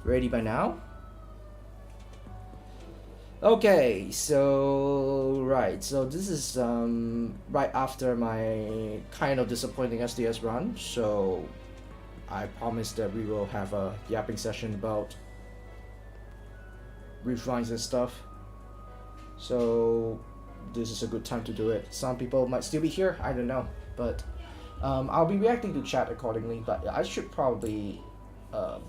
Ready by now? Okay, so this is right after my kind of disappointing SDS run, so I promised that we will have a yapping session about refines and stuff. So this is a good time to do it. Some people might still be here, I don't know, but I'll be reacting to chat accordingly. But I should probably um,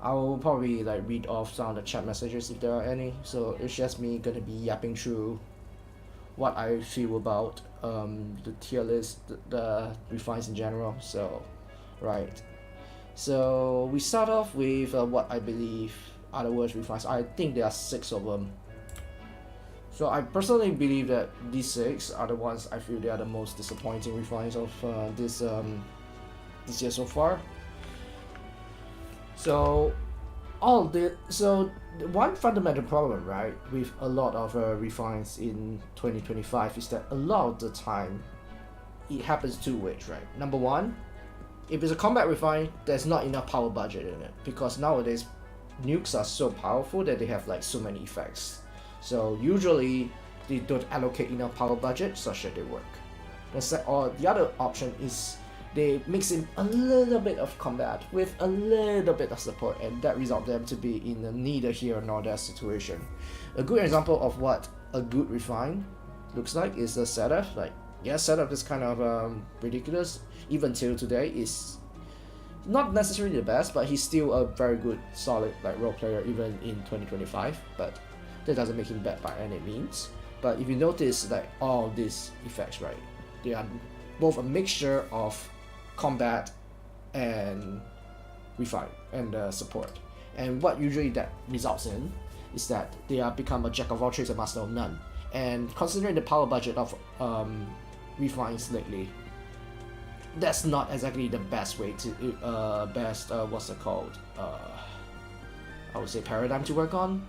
I'll probably like read off some of the chat messages if there are any. So it's just me gonna be yapping through what I feel about the tier list, the refines in general. So, right. So we start off with what I believe are the worst refines. I think there are 6 of them. So I personally believe that these 6 are the ones I feel they are the most disappointing refines of this year so far. So the one fundamental problem, right, with a lot of refines in 2025 is that a lot of the time it happens 2 ways, right? Number one, if it's a combat refine, there's not enough power budget in it because nowadays nukes are so powerful that they have like so many effects. So usually they don't allocate enough power budget such that they work. Or the other option is they mix in a little bit of combat with a little bit of support, and that results them to be in a neither here nor there situation. A good example of what a good refine looks like is a setup. Like, yeah, setup is kind of ridiculous. Even till today is not necessarily the best, but he's still a very good, solid like role player even in 2025. But that doesn't make him bad by any means. But if you notice, like all these effects, right, they are both a mixture of combat and refine and support. And what usually that results in is that they are become a jack of all trades and master of none. And considering the power budget of refines lately, that's not exactly the best way to what's it called? I would say paradigm to work on.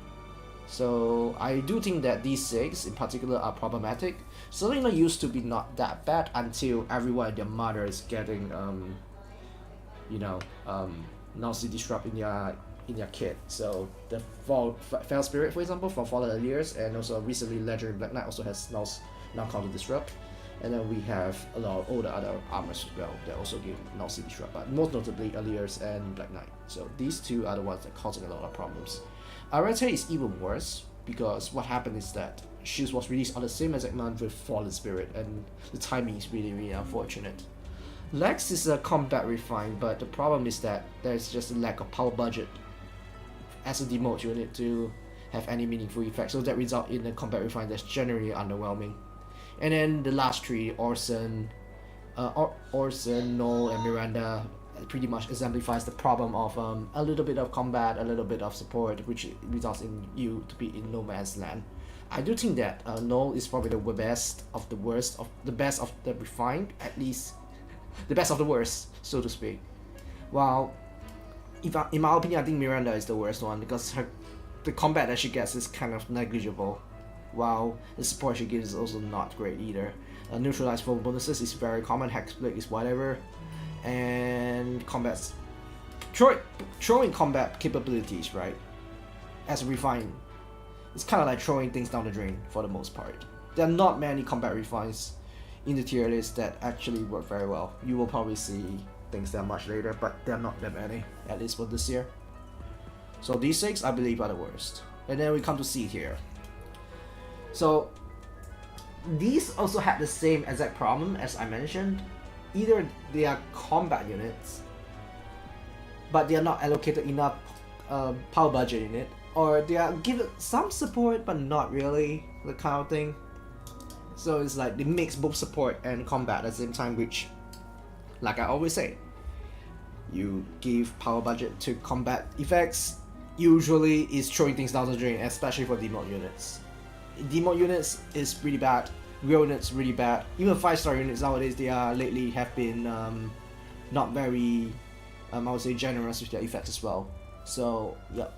So I do think that these 6 in particular are problematic. Selena used to be not that bad until everyone and their mother is getting Nazi disrupt in their kit. So the Fell Spirit, for example, from Fallen Alliers, and also recently Legendary Black Knight also has now called to disrupt. And then we have a lot of all the other armors as well that also give Nazi disrupt, but most notably Alliers and Black Knight. So these 2 are the ones that are causing a lot of problems. Arete is even worse because what happened is that she was released on the same exact month with Fallen Spirit, and the timing is really, really unfortunate. Lex is a combat refine, but the problem is that there's just a lack of power budget as a demote unit to have any meaningful effect, so that results in a combat refine that's generally underwhelming. And then the last 3, Orson, Noel, and Miranda, pretty much exemplifies the problem of a little bit of combat, a little bit of support, which results in you to be in no man's land. I do think that Noel is probably the best of the worst, of the best of the refined, at least the best of the worst, so to speak. While, in my opinion, I think Miranda is the worst one because the combat that she gets is kind of negligible, while the support she gives is also not great either. Neutralize full bonuses is very common, Hexblade is whatever, and throwing combat capabilities, right, as a refine, it's kind of like throwing things down the drain for the most part. There are not many combat refines in the tier list that actually work very well. You will probably see things that much later, but there are not that many, at least for this year. So these 6 I believe are the worst. And then we come to C tier. So these also had the same exact problem as I mentioned. Either they are combat units, but they are not allocated enough power budget in it, or they are given some support but not really, the kind of thing. So it's like they mix both support and combat at the same time, which, like I always say, you give power budget to combat effects, usually is throwing things down the drain, especially for demote units. Demote units is really bad. Real units really bad. Even 5-star units nowadays, they are lately have been not very, I would say, generous with their effects as well. So yeah.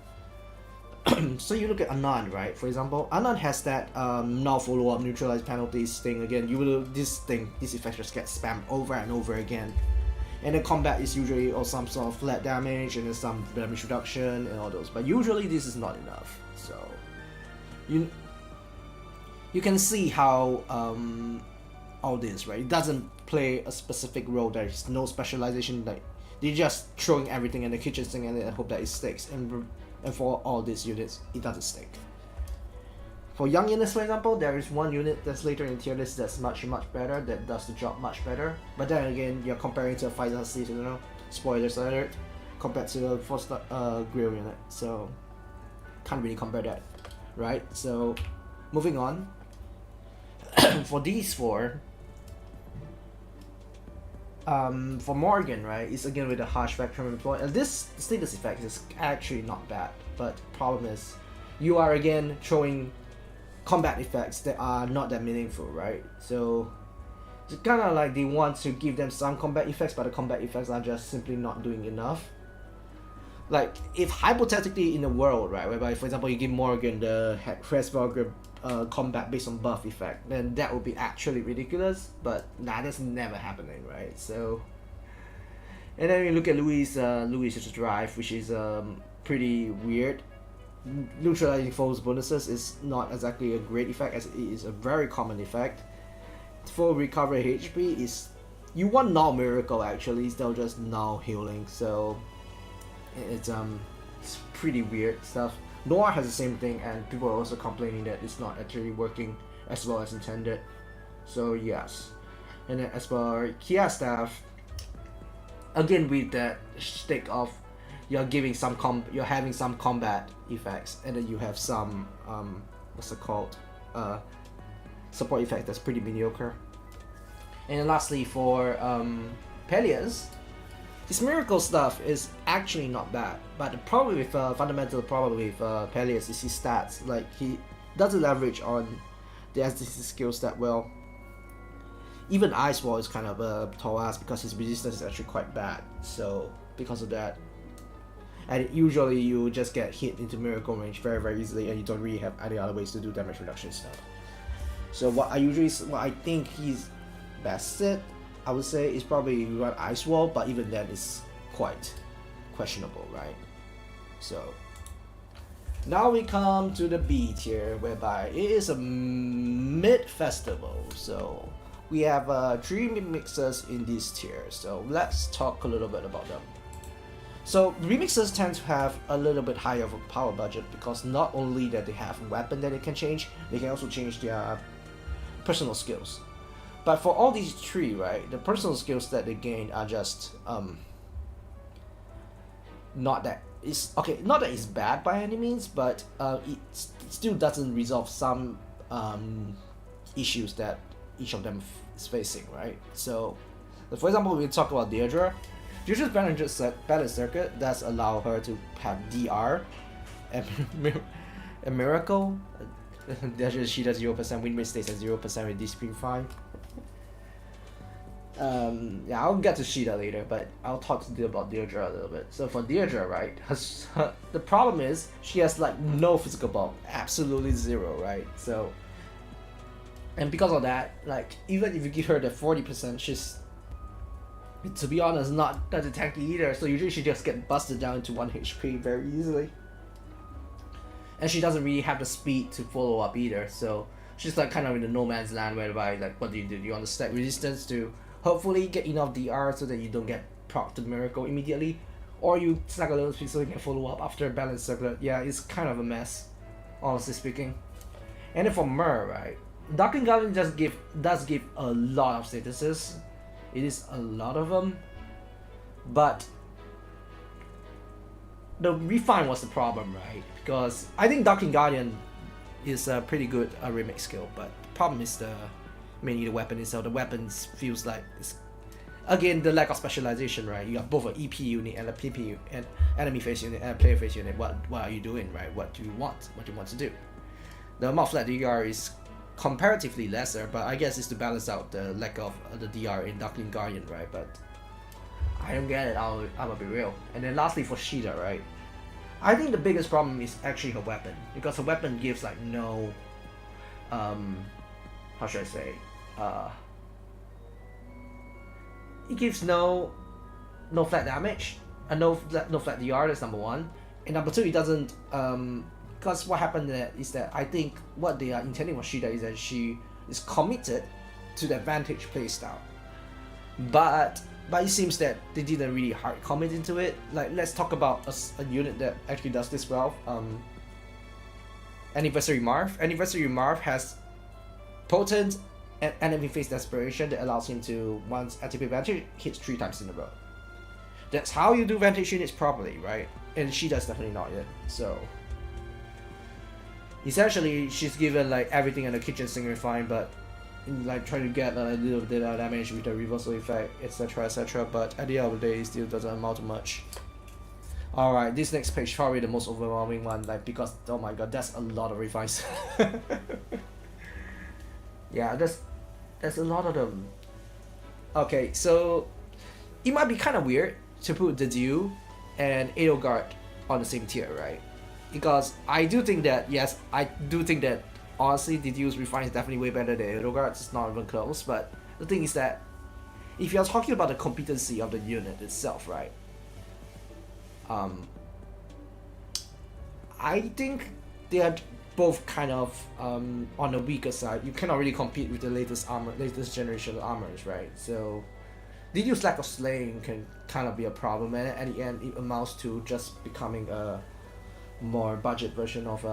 So you look at Anand, right? For example, Anand has that now follow-up neutralize penalties thing again. These effects just get spammed over and over again. And the combat is usually or some sort of flat damage and then some damage reduction and all those. But usually this is not enough. So you can see how all this, right? It doesn't play a specific role. There is no specialization. Like they're just throwing everything in the kitchen sink and then hope that it sticks. And for all these units, it doesn't stick. For young units, for example, there is one unit that's later in tier list that's much better, that does the job much better. But then again, you're comparing to a 5-star Steve, you know, spoilers alert, compared to a 4-star grill unit. So can't really compare that, right? So moving on. For these four, for Morgan, right, it's again with the harsh spectrum employ. And this status effect is actually not bad, but the problem is you are again throwing combat effects that are not that meaningful, right? So it's kind of like they want to give them some combat effects, but the combat effects are just simply not doing enough. Like if hypothetically in a world, right, whereby for example you give Morgan the Hresburger combat based on buff effect, then that would be actually ridiculous, but nah, that's never happening, right? So, and then you look at Louis' drive, which is pretty weird. Neutralizing foes bonuses is not exactly a great effect, as it is a very common effect. Full recovery HP is, you want null miracle actually instead of just null healing, so it's pretty weird stuff. Noir has the same thing, and people are also complaining that it's not actually working as well as intended. So yes. And then as for Kia staff, again with that stick of you're having some combat effects, and then you have some what's it called, support effect that's pretty mediocre. And then lastly for Peleus, his miracle stuff is actually not bad, but the problem with fundamental problem with Peleus is his stats. Like he doesn't leverage on the SDC skills that well. Even Ice Wall is kind of a tall ass because his resistance is actually quite bad. So because of that, and usually you just get hit into miracle range very easily, and you don't really have any other ways to do damage reduction stuff. So what I think he's best at, I would say, is probably run Ice Wall, but even that is quite questionable, right? So now we come to the B tier, whereby it is a mid festival. So we have 3 mid-mixers in this tier, so let's talk a little bit about them. So remixers tend to have a little bit higher of a power budget, because not only that they have a weapon that they can change, they can also change their personal skills. But for all these 3, right, the personal skills that they gain are just not that it's bad by any means, but it still doesn't resolve some issues that each of them is facing, right? So for example, we talk about Deirdre. Deirdre's balance circuit does allow her to have DR and a miracle. She does 0%, win rate stays at 0% with Discipline 5. Yeah, I'll get to Sheeta later, but I'll talk to you about Deirdre a little bit. So for Deirdre, right, the problem is she has like no physical bulk, absolutely 0, right? So, and because of that, like even if you give her the 40%, she's, to be honest, not that tanky either. So usually she just get busted down to 1 HP very easily. And she doesn't really have the speed to follow up either, so she's like kind of in the no man's land, whereby like what do? You want to stack resistance to hopefully get enough DR so that you don't get proc to miracle immediately, or you stack a little speed so you can follow up after a balanced circuit. Yeah, it's kind of a mess, honestly speaking. And then for Mer, right, Darkling Guardian does give a lot of statuses. It is a lot of them, but the refine was the problem, right? Because I think Darkling Guardian is a pretty good remix skill, but the problem is mainly the weapon itself. The weapons feels like it's, again, the lack of specialization, right? You got both an EP unit and a PP unit, and enemy face unit and a player face unit. What are you doing, right? What do you want? What do you want to do? The amount of flat DR is comparatively lesser, but I guess it's to balance out the lack of the DR in Darkling Guardian, right? But I don't get it, I'm gonna be real. And then lastly for Sheeta, right? I think the biggest problem is actually her weapon, because her weapon gives like no, how should I say, it gives no no flat damage, and no flat DR. That's number one. And number two, it doesn't because what happened there is that I think what they are intending with Shida is that she is committed to the Vantage playstyle, but it seems that they didn't really hard commit into it. Like, let's talk about a unit that actually does this well. Anniversary Marv. Anniversary Marv has potent and enemy face desperation that allows him to, once ATP Vantage hits 3 times in a row. That's how you do Vantage units properly, right? And she does definitely not yet. So essentially, she's given like everything in the kitchen sink refine, but like trying to get a little bit of damage with the reversal effect, etc, etc. But at the end of the day, it still doesn't amount to much. Alright, this next page probably the most overwhelming one, like, because oh my god, that's a lot of refines. Yeah, there's a lot of them. Okay, so it might be kind of weird to put the Dew and Edelgard on the same tier, right? Because I do think that, yes, I do think that honestly the Dew's refine is definitely way better than Edelgard. It's not even close, but the thing is that if you're talking about the competency of the unit itself, right? I think they are both kind of on the weaker side. You cannot really compete with the latest generation of armors, right? So Didio's lack of slaying can kind of be a problem, and at the end it amounts to just becoming a more budget version of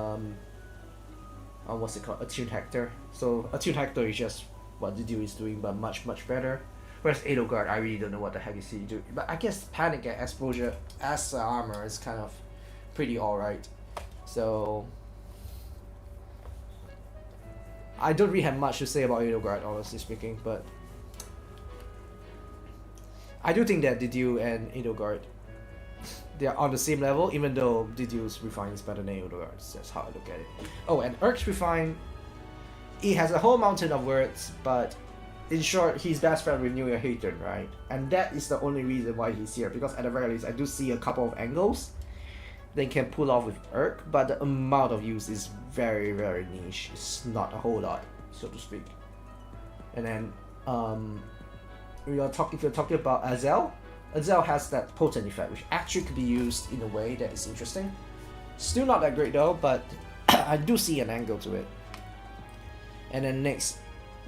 what's it called, Attuned Hector. So Attuned Hector is just what Didio is doing, but much better. Whereas Edelgard, I really don't know what the heck is he doing. But I guess Panic and Exposure as armor is kind of pretty alright. So I don't really have much to say about Edelgard, honestly speaking, but I do think that Didio and Edelgard, they are on the same level, even though Didio's refine is better than Edelgard's. That's how I look at it. Oh, and Urk's refine, it has a whole mountain of words, but in short, he's best friend with New Year Hayton, right? And that is the only reason why he's here, because at the very least, I do see a couple of angles they can pull off with Urk, but the amount of use is very niche. It's not a whole lot, so to speak. And then, if you're talking about Azel, Azel has that potent effect, which actually could be used in a way that is interesting. Still not that great though, but I do see an angle to it. And then next,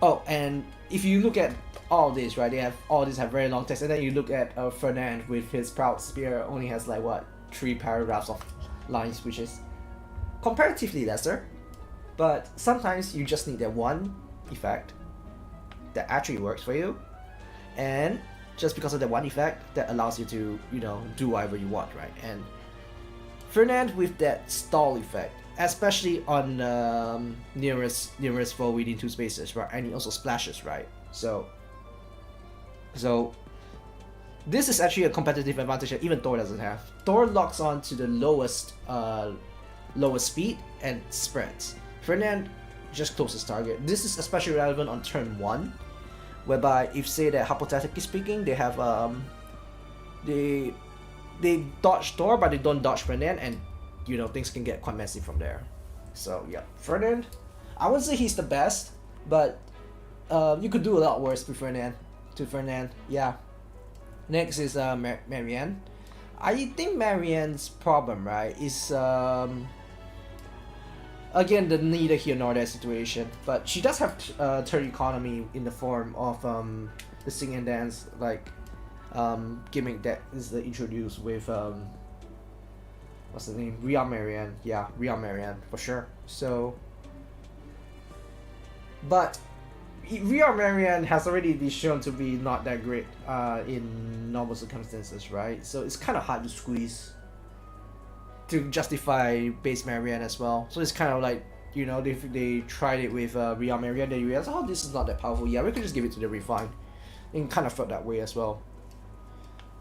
oh, and if you look at all this, right, all these have very long text, and then you look at Fernand with his Proud Spear, only has like what, 3 paragraphs of lines, which is comparatively lesser, but sometimes you just need that one effect that actually works for you, and just because of that one effect that allows you to, you know, do whatever you want, right? And Fernand with that stall effect, especially on nearest foe within 2 spaces, right? And he also splashes, right? So this is actually a competitive advantage that even Thor doesn't have. Thor locks on to the lowest speed and spreads. Fernand just closes target. This is especially relevant on turn 1, whereby if, say that hypothetically speaking, they have they dodge Thor but they don't dodge Fernand, and you know, things can get quite messy from there. So yeah, Fernand, I wouldn't say he's the best, but you could do a lot worse with Fernand. Yeah. Next is Marianne. I think Marianne's problem, right, is again the neither here nor there situation, but she does have turn economy in the form of the sing and dance like gimmick that is introduced with what's the name, Ria Marianne. Yeah, Ria Marianne for sure. So, but Ria Marianne has already been shown to be not that great in normal circumstances, right? So it's kind of hard to squeeze to justify base Marianne as well. So it's kind of like, you know, they tried it with Ria Marianne, they realized, oh, this is not that powerful. Yeah, we could just give it to the refine. And kind of felt that way as well.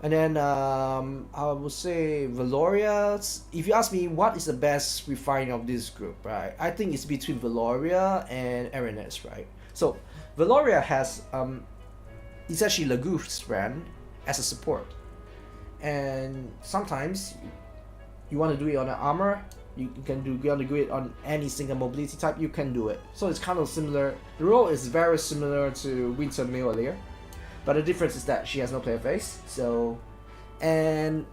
And then I would say Valoria. If you ask me what is the best refine of this group, right? I think it's between Valoria and Arenes, right? So Valoria has it's actually Lagouf's brand as a support, and sometimes you want to do it on an armor, you want to do it on any single mobility type, you can do it. So it's kind of similar. The role is very similar to Winter Mewalier, but the difference is that she has no player face, so And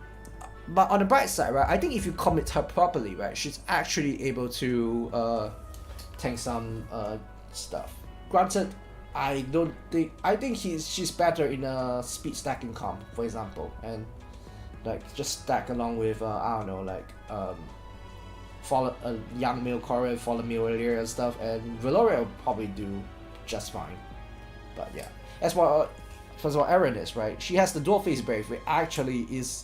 but on the bright side, right, I think if you commit her properly, right, she's actually able to tank some stuff. Granted, I think she's better in a speed stacking comp, for example, and like just stack along with I don't know, like follow young Mil Cora, follow Mil earlier and stuff, and Valoria will probably do just fine. But yeah, as for Aaron right, she has the dual face brave, which actually is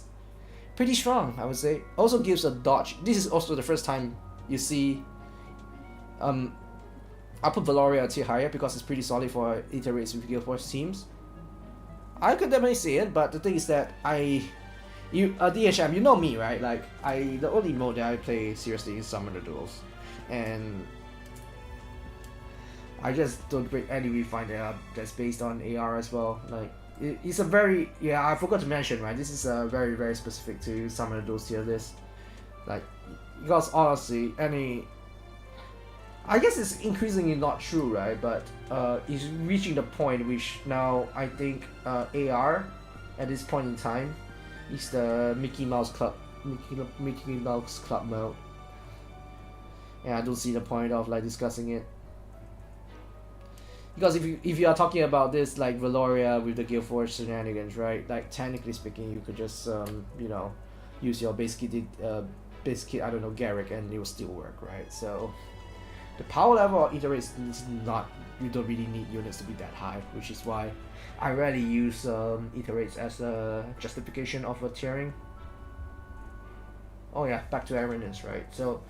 pretty strong, I would say. Also gives a dodge. This is also the first time you see. I put Valoria a tier higher because it's pretty solid for iterates with Guild Force teams. I could definitely see it, but the thing is that DHM, you know me, right? Like the only mode that I play seriously is Summoner Duels, and I just don't break any refine that's based on AR as well. Like it's a very I forgot to mention, right? This is a very, very specific to Summoner Duels tier list. Like because honestly, I guess it's increasingly not true, right? But it's reaching the point which now I think AR at this point in time is the Mickey Mouse Club mode, and I don't see the point of like discussing it. Because if you are talking about this like Valoria with the Guild Force shenanigans, right? Like technically speaking, you could just use your base kit I don't know, Garrick, and it will still work, right? So the power level of iterates is not, you don't really need units to be that high, which is why I rarely use iterates as a justification of a tiering. Oh yeah, back to Arrogance, right? So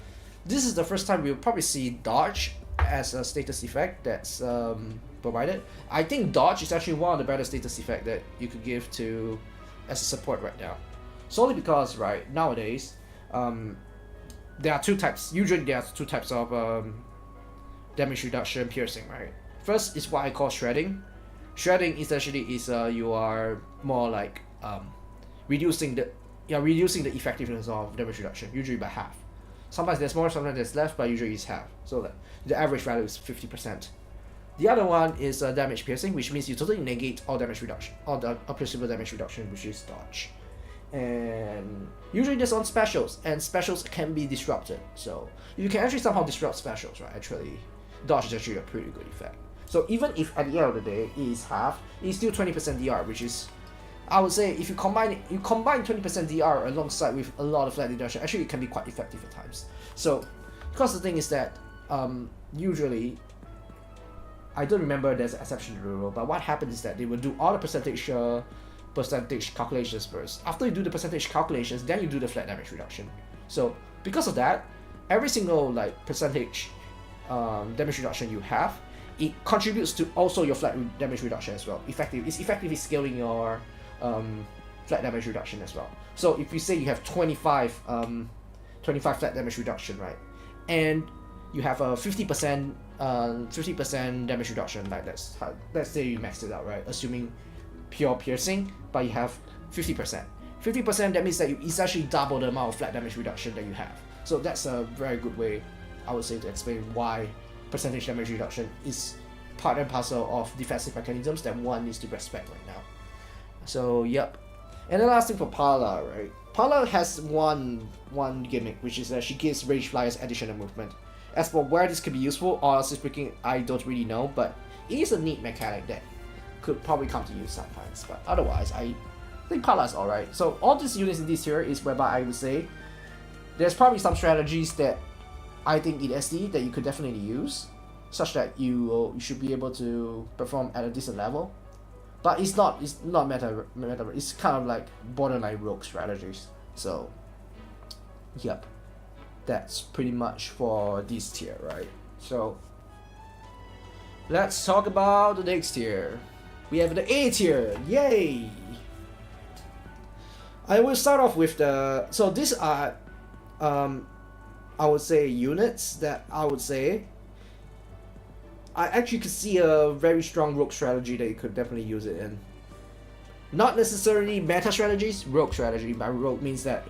this is the first time we'll probably see dodge as a status effect that's provided. I think dodge is actually one of the better status effect that you could give to as a support right now. Solely because, right, nowadays, there are two types. Usually there are two types of damage reduction piercing, right? First is what I call shredding. Shredding essentially is you are more like reducing the effectiveness of damage reduction, usually by half. Sometimes there's more, sometimes there's less, but usually it's half. So the average value is 50%. The other one is damage piercing, which means you totally negate all damage reduction, all the appreciable damage reduction, which is dodge. And usually this on specials, and specials can be disrupted. So you can actually somehow disrupt specials, right? Actually, dodge is actually a pretty good effect. So even if at the end of the day it is half, it's still 20% DR, which is, I would say, if you combine 20% DR alongside with a lot of flat reduction, actually it can be quite effective at times. So, because the thing is that usually, I don't remember there's an exception to the rule, but what happens is that they will do all the percentage calculations first. After you do the percentage calculations, then you do the flat damage reduction. So because of that, every single like percentage damage reduction you have, it contributes to also your flat damage reduction as well. It's effectively scaling your flat damage reduction as well. So if you say you have 25 flat damage reduction, right, and you have a 50% damage reduction, like let's say you maxed it out, right, assuming pure piercing, but you have 50%. 50%, that means that you essentially double the amount of flat damage reduction that you have. So that's a very good way, I would say, to explain why percentage damage reduction is part and parcel of defensive mechanisms that one needs to respect right now. So yep. And the last thing for Pala, right? Pala has one gimmick, which is that she gives Rage Flyers additional movement. As for where this could be useful, honestly speaking, I don't really know, but it is a neat mechanic that could probably come to use sometimes. But otherwise, I think Pala is alright. So all these units in this tier is whereby I would say there's probably some strategies that I think in SD that you could definitely use, such that you should be able to perform at a decent level. But it's not meta, it's kind of like borderline rogue strategies. So yep, that's pretty much for this tier, right? So let's talk about the next tier. We have the A tier, yay! I will start off with so these are I would say units that I would say I actually could see a very strong rogue strategy that you could definitely use it in. Not necessarily meta strategies, rogue strategy. By rogue means that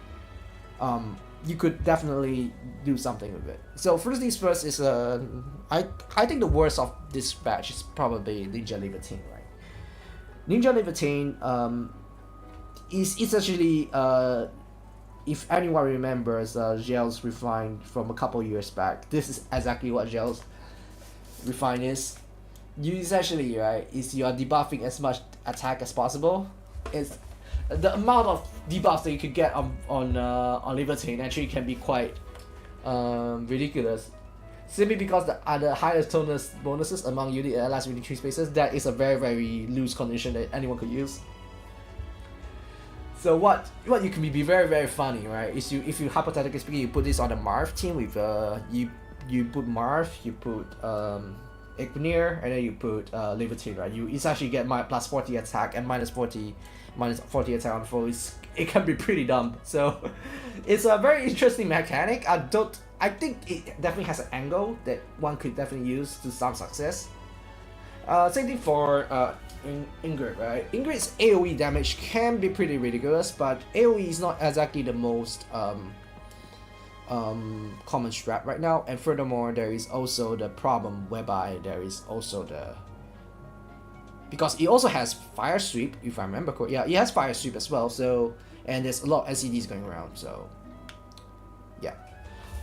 you could definitely do something with it. So first things first is I think the worst of this batch is probably Ninja Libertine, right? Ninja Libertine it's actually if anyone remembers Gels Refine from a couple years back, this is exactly what Gels Refine is. You essentially, right, is you're debuffing as much attack as possible. It's the amount of debuffs that you could get on Libertine actually can be quite ridiculous. Simply because the highest tonus bonuses among unit allies within 3 spaces, that is a very, very loose condition that anyone could use. So what you can be very, very funny, right, is if you hypothetically speaking, you put this on the Marv team with you put Marv, you put Ignir, and then you put Libertine, right? You essentially get plus 40 attack and minus 40 attack on foe. It can be pretty dumb. So it's a very interesting mechanic. I think it definitely has an angle that one could definitely use to some success. Same thing for Ingrid, right? Ingrid's AoE damage can be pretty ridiculous, but AoE is not exactly the most common strat right now, and furthermore there is also the problem whereby there is also because it also has fire sweep, if I remember correctly. Yeah, it has fire sweep as well, so, and there's a lot of SCDs going around, so yeah.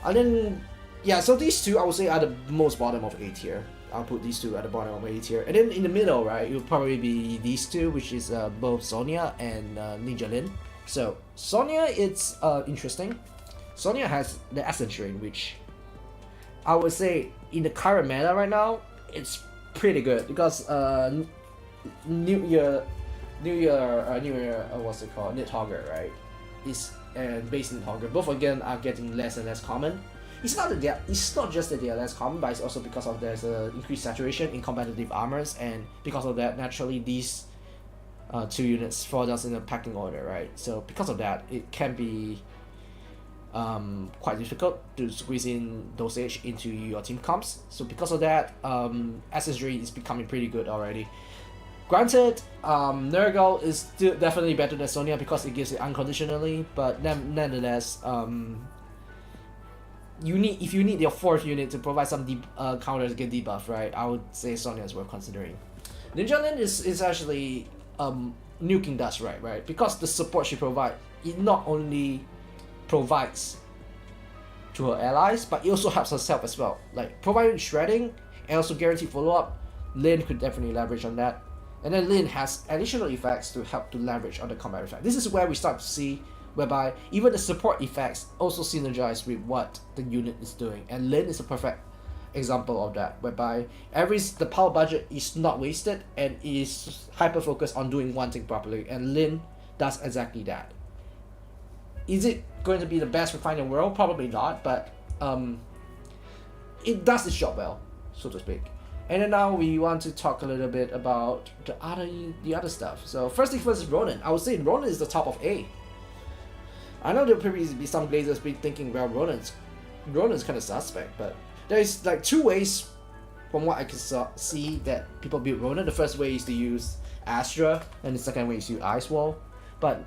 And then yeah, so these two I would say are the most bottom of A tier. I'll put these two at the bottom of A tier, and then in the middle, right, it will probably be these two, which is both Sonya and Ninja Lin. So Sonya, it's interesting. Sonya has the Essence Drain, which I would say in the current meta right now, it's pretty good because New Year, what's it called? Nidhogger, right? And base Nidhogger, both again are getting less and less common. It's not just that they are less common, but it's also because of there's increased saturation in competitive armors, and because of that, naturally these 2 units fall down in the packing order, right? So because of that, it can be quite difficult to squeeze in dosage into your team comps. So because of that, Essence Drain is becoming pretty good already. Granted, Nurgle is still definitely better than Sonya because it gives it unconditionally, but nonetheless, if you need your 4th unit to provide some counters get debuff, right? I would say Sonya is worth considering. Ninja Lin is actually nuking dust, right? Because the support she provides, it not only provides to her allies, but it also helps herself as well. Like providing shredding and also guaranteed follow-up, Lin could definitely leverage on that. And then Lin has additional effects to help to leverage on the combat effect. This is where we start to see whereby even the support effects also synergize with what the unit is doing. And Lin is a perfect example of that, whereby the power budget is not wasted and is hyper focused on doing one thing properly, and Lin does exactly that. Is it going to be the best refine in the world? Probably not, but it does its job well, so to speak. And then now we want to talk a little bit about the other stuff. So first thing first is Ronin. I would say Ronin is the top of A. I know there'll probably be some glazers be thinking, well, Ronin's kind of suspect, but there's like 2 ways from what I can see that people build Ronin. The first way is to use Astra, and the second way is to use Ice Wall. But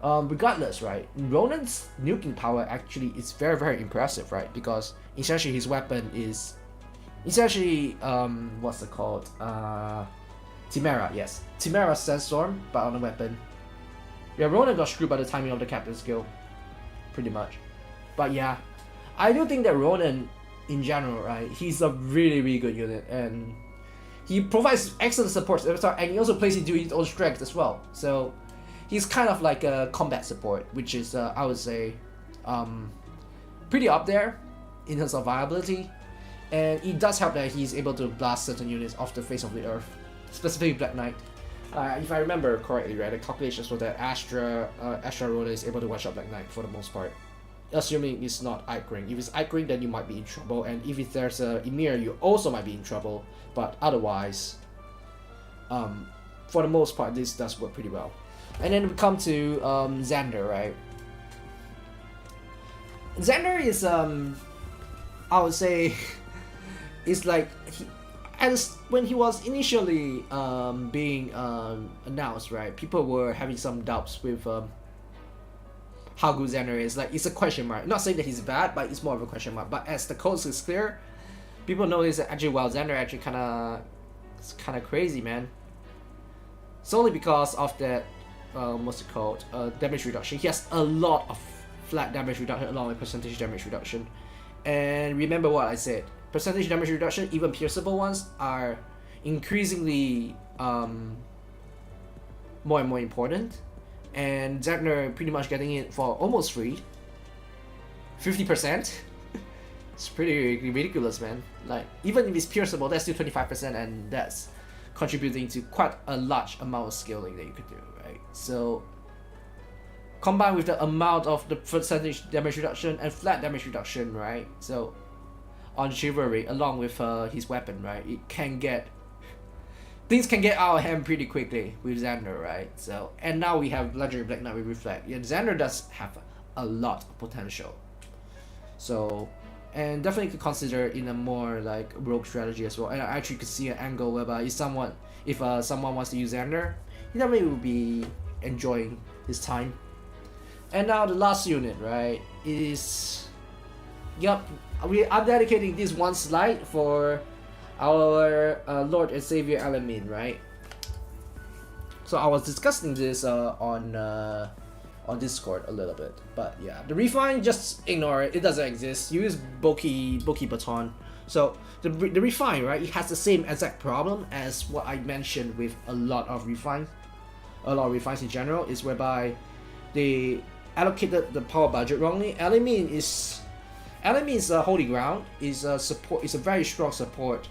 regardless, right, Ronin's nuking power actually is very, very impressive, right? Because essentially his weapon is essentially what's it called? Timera, yes. Timera Sandstorm, but on a weapon. Yeah, Ronin got screwed by the timing of the captain skill, pretty much. But yeah, I do think that Ronin, in general, right, he's a really, really good unit, and he provides excellent support every time, and he also plays into his own strength as well. So he's kind of like a combat support, which is, I would say, pretty up there in terms of viability. And it does help that he's able to blast certain units off the face of the earth, specifically Black Knight. If I remember correctly, right, the calculations were that Astra Ronin is able to one-shot Black Knight for the most part, assuming it's not Ike Ring. If it's Ike Ring, then you might be in trouble, and if there's a Emir, you also might be in trouble. But otherwise, for the most part, this does work pretty well. And then we come to Xander, right? Xander is I would say, it's like when he was initially being announced, right? People were having some doubts with how good Xander is. Like, it's a question mark. Not saying that he's bad, but it's more of a question mark. But as the coast is clear, people notice that actually, well, Xander actually kind of crazy, man. It's only because of that what's it called, damage reduction. He has a lot of flat damage reduction along with percentage damage reduction. And remember what I said, percentage damage reduction, even pierceable ones, are increasingly more and more important. And Zentner pretty much getting it for almost free. 50%. It's pretty ridiculous, man. Like, even if it's pierceable, that's still 25%, and that's contributing to quite a large amount of scaling that you could do, right? So, combined with the amount of the percentage damage reduction and flat damage reduction, right? So, on Chivalry, along with his weapon, right? It can get... Things can get out of hand pretty quickly with Xander, right? So, and now we have Legendary Black Knight with Reflect. Yeah, Xander does have a lot of potential. So, and definitely could consider in a more like rogue strategy as well. And I actually could see an angle whereby if someone wants to use Xander, he definitely will be enjoying his time. And now the last unit, right, is... Yup, I'm dedicating this one slide for our Lord and Savior Alamin, right? So I was discussing this on Discord a little bit, but yeah, the refine, just ignore it. It doesn't exist. Use Boki Baton. So the refine, right? It has the same exact problem as what I mentioned with a lot of refines in general, is whereby they allocated the power budget wrongly. Alamin's holy ground is a support. It's a very strong support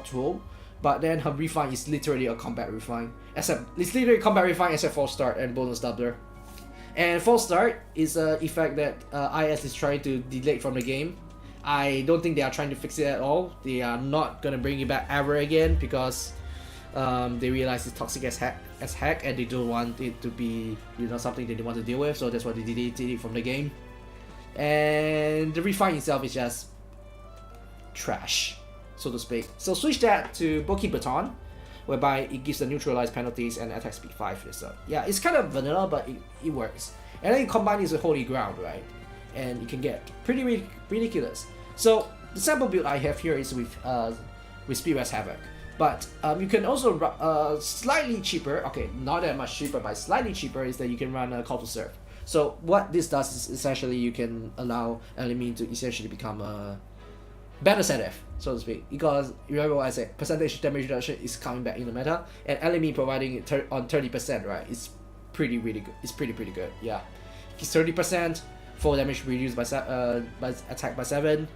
tool, but then her refine is literally a combat refine. Except it's literally combat refine except false start and bonus doubler. And false start is an effect that IS is trying to delete from the game. I don't think they are trying to fix it at all. They are not gonna bring it back ever again because they realize it's toxic as heck, and they don't want it to be, you know, something they don't want to deal with. So that's why they deleted it from the game. And the refine itself is just trash, so to speak. So switch that to Boki Baton, whereby it gives the neutralized penalties and attack speed 5. So yeah, it's kind of vanilla, but it works. And then you combine it with Holy Ground, right? And it can get pretty ridiculous. So the sample build I have here is with Speedwest Havoc. But you can also slightly cheaper, okay, not that much cheaper, but slightly cheaper, is that you can run a Call to Serve. So what this does is essentially you can allow enemy to essentially become a better ZF, so to speak. Because remember what I said, percentage damage reduction is coming back in the meta, and enemy providing it on 30%, right? It's pretty good. It's pretty good. Yeah, it's 30%, full damage reduced by attack by 7,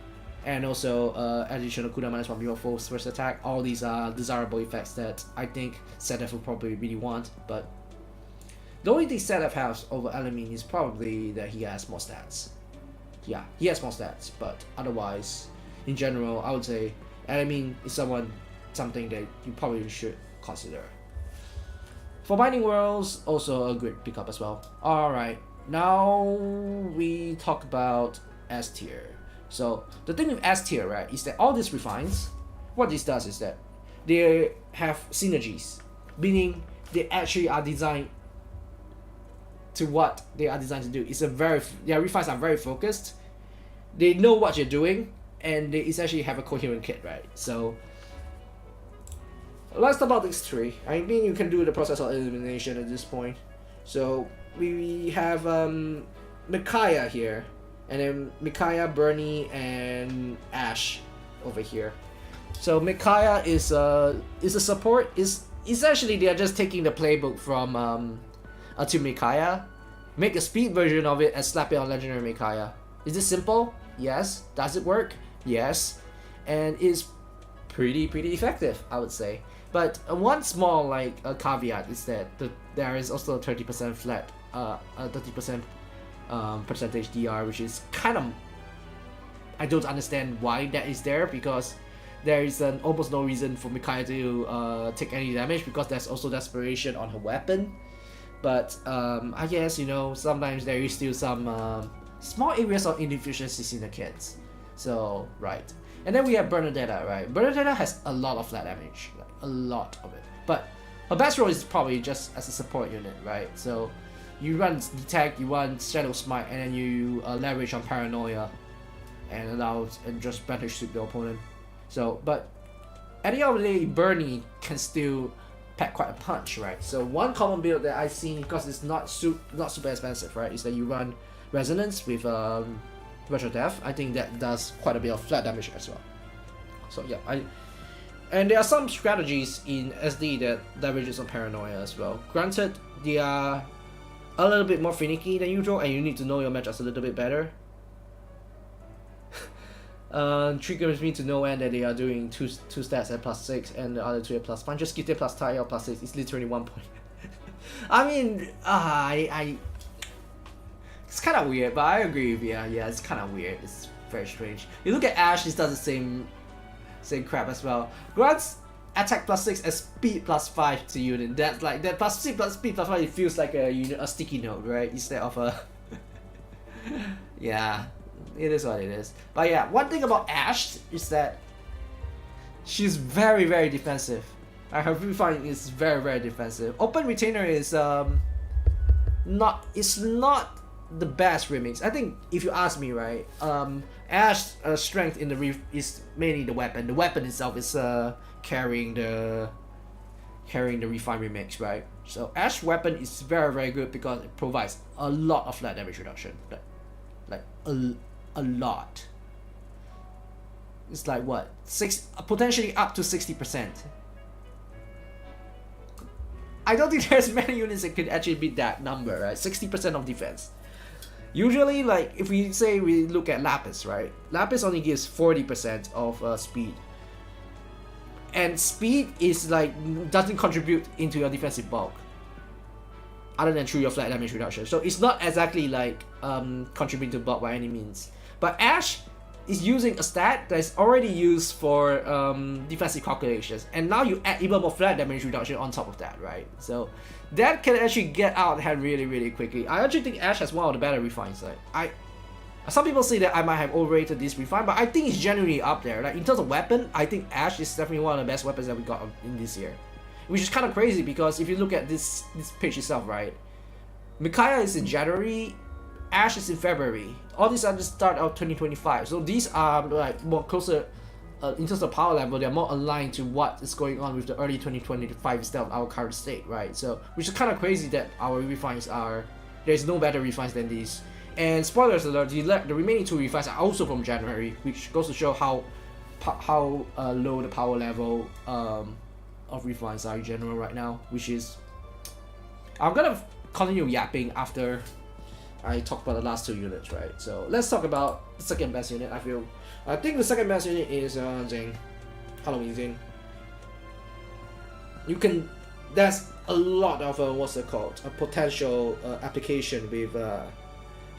and also additional cooldown minus 1 before full first attack. All these are desirable effects that I think ZF will probably really want, but the only thing ZF has over Alamin is probably that he has more stats. Yeah, he has more stats, but otherwise, in general, I would say Alamin is something that you probably should consider. For Binding Worlds, also a great pickup as well. Alright, now we talk about S tier. So the thing with S tier, right, is that all these refines, what this does is that they have synergies, meaning they actually are designed to what they are designed to do. Their refines are very focused. They know what you're doing, and they essentially have a coherent kit, right? So let's talk about these three. I mean, you can do the process of elimination at this point. So we have Micaiah here, and then Micaiah, Bernie, and Ash over here. So Micaiah is a support. Is essentially they are just taking the playbook from to Micaiah, make a speed version of it and slap it on Legendary Micaiah. Is this simple? Yes. Does it work? Yes. And it's pretty effective, I would say. But one small caveat is that there is also a 30% flat, 30% percentage DR, which is kind of, I don't understand why that is there, because there is almost no reason for Micaiah to take any damage, because there's also desperation on her weapon. But I guess, you know, sometimes there is still some small areas of inefficiencies in the kits. So, right. And then we have Bernadetta, right? Bernadetta has a lot of flat damage, like a lot of it. But her best role is probably just as a support unit, right? So you run Detect, you run Shadow Smite, and then you leverage on Paranoia and just banish sweep the opponent. So, but at the end of the day, Bernie can still pack quite a punch, right? So one common build that I've seen, because it's not super expensive, right, is that you run Resonance with Virtual Death. I think that does quite a bit of flat damage as well. So yeah, and there are some strategies in SD that leverages on Paranoia as well. Granted, they are a little bit more finicky than usual, and you need to know your matchups a little bit better. Triggers me to know when that they are doing two stats at +6 and the other two at +1. Just give them +tie or +6. It's literally 1 point. I mean, it's kind of weird, but I agree with you. Yeah, it's kind of weird. It's very strange. You look at Ashe, he does the same crap as well. Grants attack +6 and speed +5 to unit. That's like that +6 plus speed +5. It feels like a sticky note, right? Instead of a yeah. It is what it is. But yeah, one thing about Ashe is that she's very, very defensive. Her refine is very, very defensive. Open Retainer is not the best remix. I think if you ask me, right, Ashe's strength in the is mainly the weapon. The weapon itself is carrying the refine remix, right? So Ashe weapon is very, very good because it provides a lot of flat damage reduction. Like a lot. It's like what, potentially up to 60%. I don't think there's many units that could actually beat that number, right? 60% of defense. Usually, like if we say we look at Lapis, right? Lapis only gives 40% of speed, and speed is like doesn't contribute into your defensive bulk, other than through your flat damage reduction. So it's not exactly like contributing to bulk by any means. But Ashe is using a stat that's already used for defensive calculations, and now you add even more flat damage reduction on top of that, right? So that can actually get out ahead really, really quickly. I actually think Ashe has one of the better refines. Like some people say that I might have overrated this refine, but I think it's genuinely up there. Like in terms of weapon, I think Ashe is definitely one of the best weapons that we got in this year, which is kind of crazy because if you look at this page itself, right? Micaiah is in January, Ashe is in February. All these are the start of 2025. So these are like more closer in terms of power level. They're more aligned to what is going on with the early 2025 instead of our current state, right? So which is kind of crazy that our refines are, there's no better refines than these. And spoilers alert, the remaining two refines are also from January, which goes to show how low the power level of refines are in general right now. Which is, I'm gonna continue yapping after I talk about the last two units, right? So let's talk about the second best unit. I think the second best unit is Zane, Halloween Zane. There's a lot of a potential application with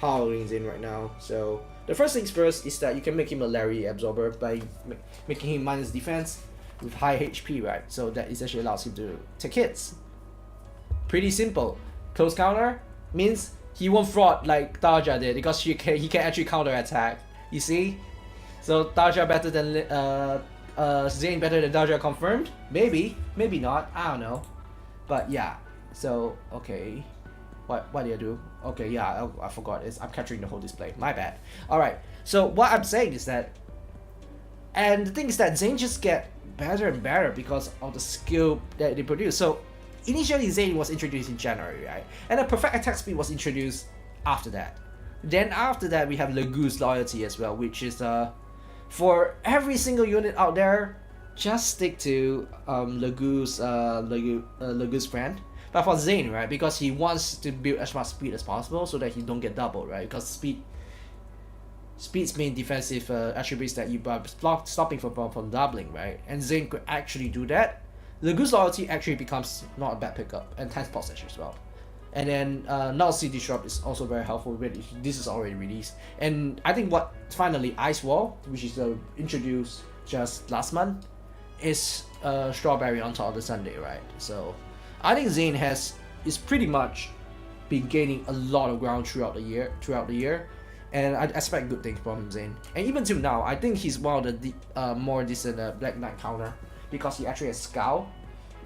Halloween Zane right now. So the first things first is that you can make him a Larry Absorber by making him minus defense with high HP, right? So that essentially allows him to take hits. Pretty simple. Close counter means he won't fraud like Darja did because he can actually counter attack. You see? So Darja better than Zane better than Darja confirmed? Maybe not. I don't know. But yeah. So okay. What did I do? Okay, yeah, I forgot. I'm capturing the whole display. My bad. Alright. So what I'm saying is that, and the thing is that Zane just get better and better because of the skill that they produce. So initially Zane was introduced in January, right? And the perfect attack speed was introduced after that. Then after that we have Legoose Loyalty as well, which is for every single unit out there, just stick to Legoose friend. But for Zane, right, because he wants to build as much speed as possible so that he don't get doubled, right? Because speed's main defensive attributes that you are stopping from doubling, right? And Zane could actually do that. Legoose Loyalty actually becomes not a bad pickup, and 10 spot session as well. And then Null Sea Disrupt is also very helpful when this is already released. And I think finally Ice Wall, which is introduced just last month, is Strawberry on top of the Sunday, right? So I think Zane is pretty much been gaining a lot of ground throughout the year, and I expect good things from Zane. And even till now, I think he's one of the more decent Black Knight counter because he actually has Scowl.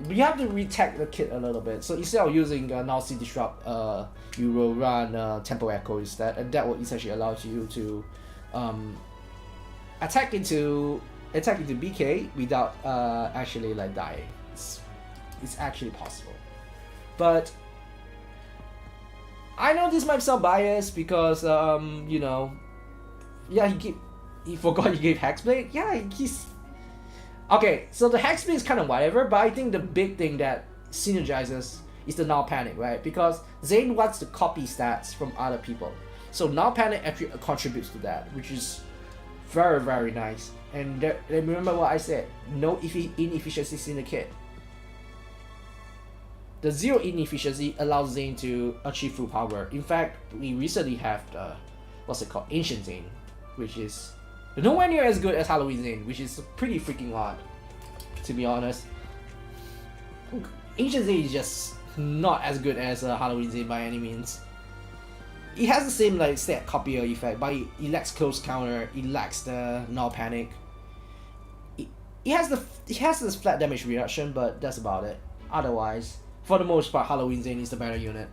You have to retech the kit a little bit. So instead of using Null Sea Disrupt, you will run Tempo Echo instead, and that will essentially allow you to attack into BK without actually like dying. it's actually possible. But I know this might sound biased because you know, yeah, he forgot he gave Hexblade. Yeah, he's okay. So the Hexblade is kind of whatever, but I think the big thing that synergizes is the Now Panic, right? Because Zane wants to copy stats from other people, so Now Panic actually contributes to that, which is very, very nice. And remember what I said: no inefficiencies in the kit. The 0 inefficiency allows Zane to achieve full power. In fact, we recently have the, what's it called, Ancient Zane, which is nowhere near as good as Halloween Zane, which is pretty freaking odd, to be honest. Ancient Zane is just not as good as Halloween Zane by any means. It has the same like stat copier effect, but it lacks close counter, it lacks the Null Panic. It has this flat damage reduction, but that's about it. Otherwise, for the most part, Halloween Zane is the better unit.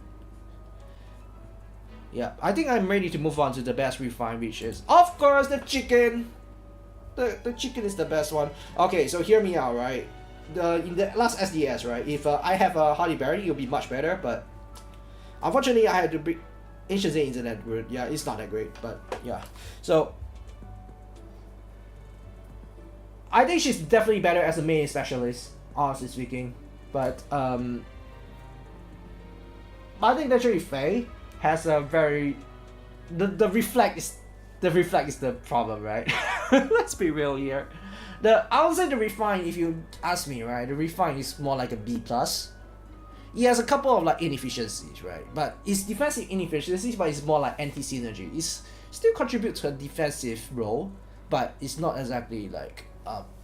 Yeah, I think I'm ready to move on to the best refine, which is, of course, the chicken! The chicken is the best one. Okay, so hear me out, right? In the last SDS, right, if I have a Hardy Berry, it'll be much better, but unfortunately, I had to bring Ancient Zane isn't that good. Yeah, it's not that great, but yeah. So, I think she's definitely better as a main specialist, honestly speaking. But I think naturally Faye has a very the reflect is the problem, right? Let's be real here. I would say the refine, if you ask me, right, the refine is more like a B plus. He has a couple of like inefficiencies, right? But it's defensive inefficiencies, but it's more like anti-synergy. It's still contribute to a defensive role, but it's not exactly like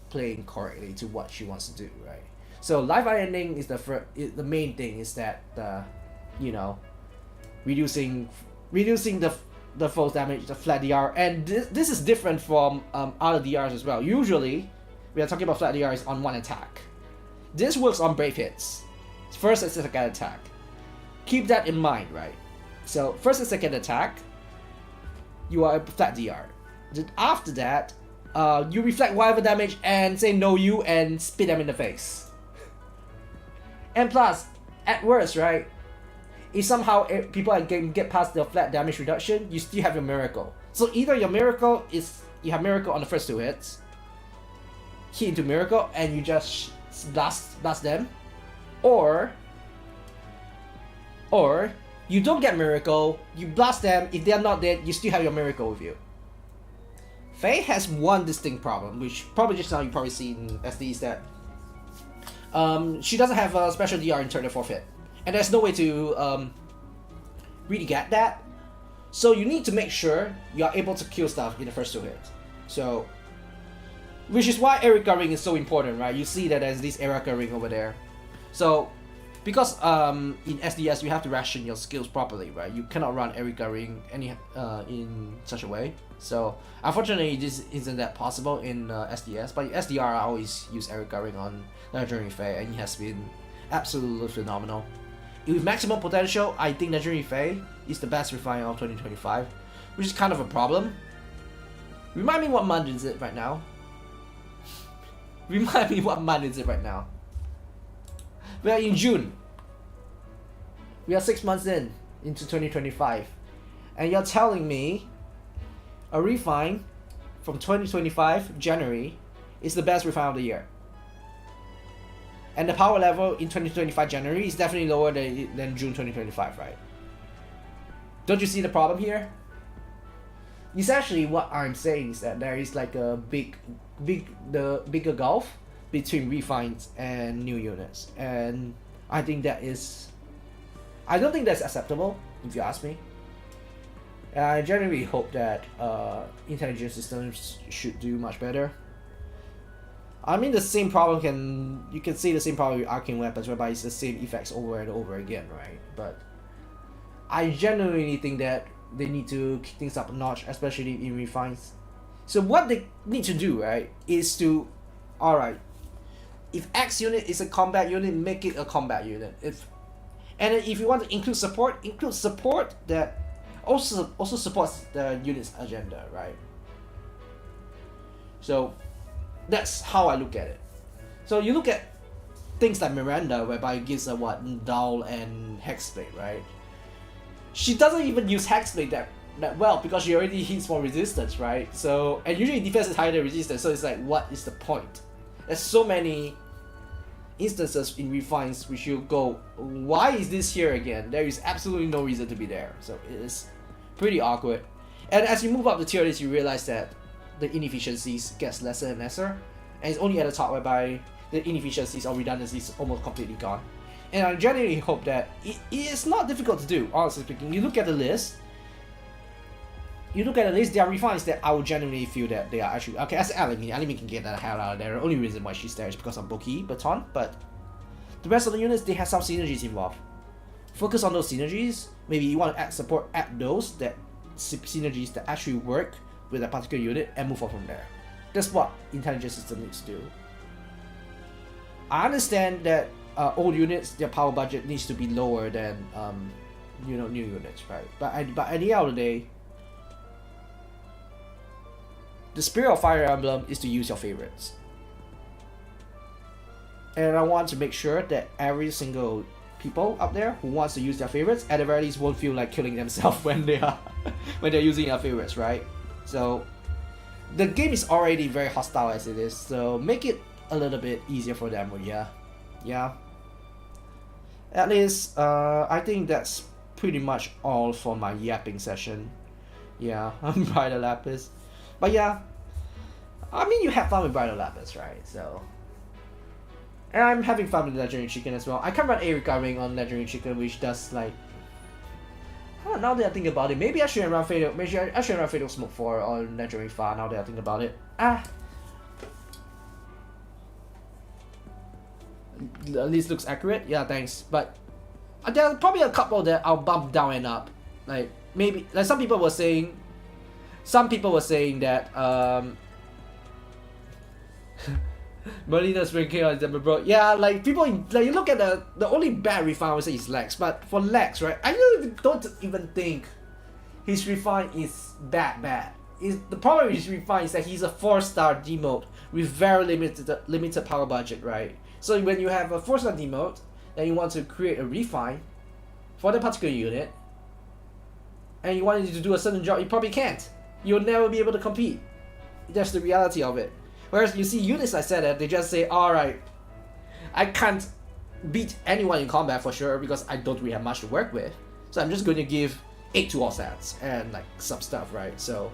playing correctly to what she wants to do, right? So life ending is the main thing is that you know, reducing the false damage, the flat DR, and this is different from other DRs as well. Usually, we are talking about flat DRs on one attack. This works on brave hits, first and second attack. Keep that in mind, right? So first and second attack, you are a flat DR. Then after that, you reflect whatever damage and say no you and spit them in the face. And plus, at worst, right, if somehow people can get past the flat damage reduction, you still have your miracle. So either your miracle is you have miracle on the first 2 hits, hit into miracle, and you just blast them, or you don't get miracle, you blast them. If they are not dead, you still have your miracle with you. Faye has one distinct problem, which probably just now you probably see in SD, is that she doesn't have a special DR in turn the 4th hit. And there's no way to really get that. So you need to make sure you are able to kill stuff in the first 2 hits. So, which is why Erica Ring is so important, right? You see that there's this Erica Ring over there. So, because in SDS you have to ration your skills properly, right? You cannot run Erica Ring in such a way. So, unfortunately, this isn't that possible in SDS. But in SDR, I always use Erica Ring on Legendary Faye, and he has been absolutely phenomenal. With maximum potential, I think Legendary Faye is the best refine of 2025, which is kind of a problem. Remind me what month is it right now? Remind me what month is it right now? We are in June. We are 6 months into 2025. And you're telling me a refine from 2025 January is the best refine of the year. And the power level in 2025 January is definitely lower than June 2025, right? Don't you see the problem here? Essentially, what I'm saying is that there is like a bigger gulf between refines and new units, and I think that is, I don't think that's acceptable, if you ask me. And I generally hope that intelligence systems should do much better. I mean, the same problem you can see the same problem with arcane weapons, whereby it's the same effects over and over again, right? But I genuinely think that they need to kick things up a notch, especially in refines. So what they need to do, right, is to, alright, if X unit is a combat unit, make it a combat unit. And then if you want to include support that also supports the unit's agenda, right? So that's how I look at it. So you look at things like Miranda, whereby it gives her what, Dull and Hexblade, right? She doesn't even use Hexblade that well because she already hits for resistance, right? So, and usually defense is higher than resistance, so it's like, what is the point? There's so many instances in Refines which you go, why is this here again? There is absolutely no reason to be there. So it is pretty awkward. And as you move up the tier list, you realize that the inefficiencies gets lesser and lesser, and it's only at the top whereby the inefficiencies or redundancies almost completely gone. And I genuinely hope that it is not difficult to do, honestly speaking. You look at the list, there are refines that I would genuinely feel that they are actually okay. As Alimi can get that hell out of there. The only reason why she's there is because of Boki, Baton, but the rest of the units, they have some synergies involved. Focus on those synergies. Maybe you want to add those synergies that actually work with a particular unit and move on from there. That's what intelligence system needs to do. I understand that old units, their power budget needs to be lower than new units, right? But at the end of the day, the spirit of Fire Emblem is to use your favorites. And I want to make sure that every single people out there who wants to use their favorites at the very least won't feel like killing themselves when they're using their favorites, right? So the game is already very hostile as it is, so make it a little bit easier for them. Yeah. At least I think that's pretty much all for my yapping session. Yeah, I'm Bridal Lapis. But yeah, I mean, you have fun with Bridal Lapis, right? So, and I'm having fun with Legendary Chicken as well. I can run Erika Ring on Legendary Chicken, which does like, now that I think about it, maybe I shouldn't run Fatal. Maybe I shouldn't run Fatal Smoke 4 on Legendary Fire. Now that I think about it, at least looks accurate. Yeah, thanks. But there are probably a couple that I'll bump down and up. Like maybe, like some people were saying that Melina's ranking on December, bro. Yeah, like people, like you look at the only bad refine I would say is Lex, but for Lex, right, I don't even think his refine is that bad. The problem with his refine is that he's a 4-star demote with very limited power budget, right? So when you have a 4-star demote and you want to create a refine for the particular unit, and you wanted to do a certain job, you probably can't. You'll never be able to compete. That's the reality of it. Whereas you see units like that, they just say, alright, I can't beat anyone in combat for sure because I don't really have much to work with. So I'm just going to give 8 to all stats and like some stuff, right? So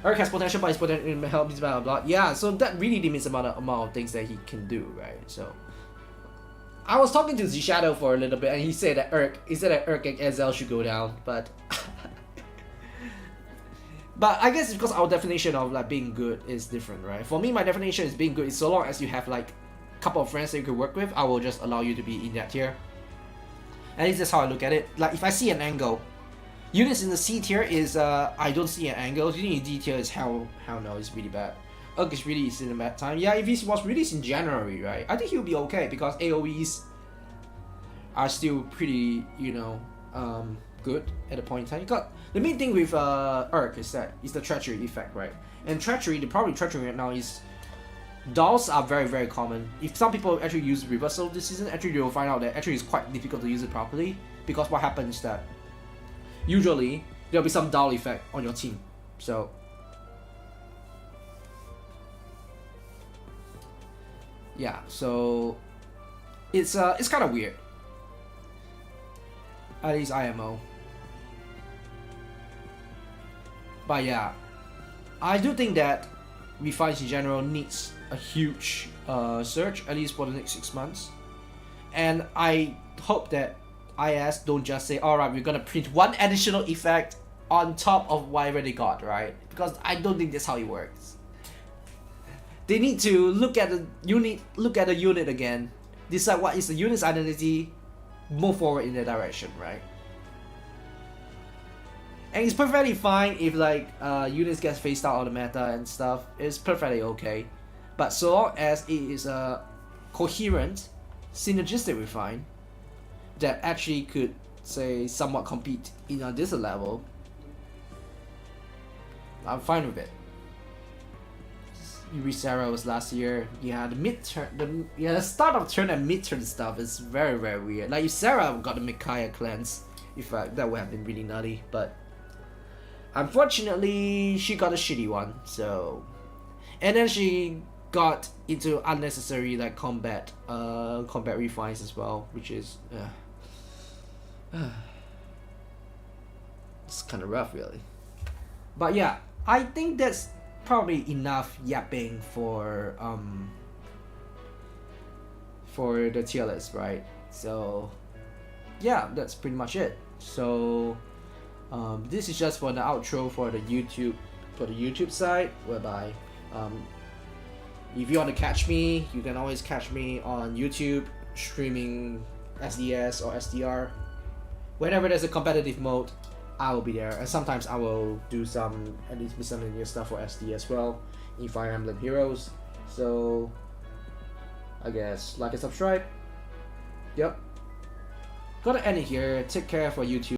Urk has potential, but his potential helps blah blah blah. Yeah, so that really limits the amount of things that he can do, right? So I was talking to Z Shadow for a little bit, and he said that Urk and Ezel should go down, but but I guess it's because our definition of like being good is different, right? For me, my definition is being good is so long as you have like a couple of friends that you could work with, I will just allow you to be in that tier. At least that's how I look at it. Like if I see an angle, units in the C tier is I don't see an angle. Unit in D tier is hell no, it's really bad. Urk is released in a bad time. Yeah, if he was released in January, right, I think he'll be okay because AoEs are still pretty, good at the point in time. You got the main thing with Urk is the treachery effect, right? And treachery, the problem with treachery right now is dolls are very, very common. If some people actually use reversal this season, actually they will find out that actually it's quite difficult to use it properly because what happens is that usually there'll be some doll effect on your team. So yeah, so it's kind of weird. At least IMO. But yeah, I do think that Refines in general needs a huge surge, at least for the next 6 months. And I hope that IS don't just say, alright, we're gonna print one additional effect on top of whatever they got, right? Because I don't think that's how it works. They need to look at the unit again, decide what is the unit's identity, move forward in that direction, right? And it's perfectly fine if like units get phased out of the meta and stuff. It's perfectly okay, but so long as it is a coherent, synergistic refine that actually could say somewhat compete in a this level, I'm fine with it. Sarah was last year. Yeah, the mid-turn, the start of turn and mid-turn stuff is very weird. Like if Sarah got the Micaiah cleanse, in fact that would have been really nutty. But unfortunately, she got a shitty one. So, and then she got into unnecessary like combat refines as well, which is it's kind of rough, really. But yeah, I think that's probably enough yapping for the tier list, right? So yeah, that's pretty much it. So this is just for the outro for the YouTube side, whereby if you want to catch me, you can always catch me on YouTube streaming SDS or SDR. Whenever there's a competitive mode, I will be there, and sometimes I will do some miscellaneous stuff for SD as well in Fire Emblem Heroes. So I guess like and subscribe. Yep. Gotta end it here. Take care for YouTube.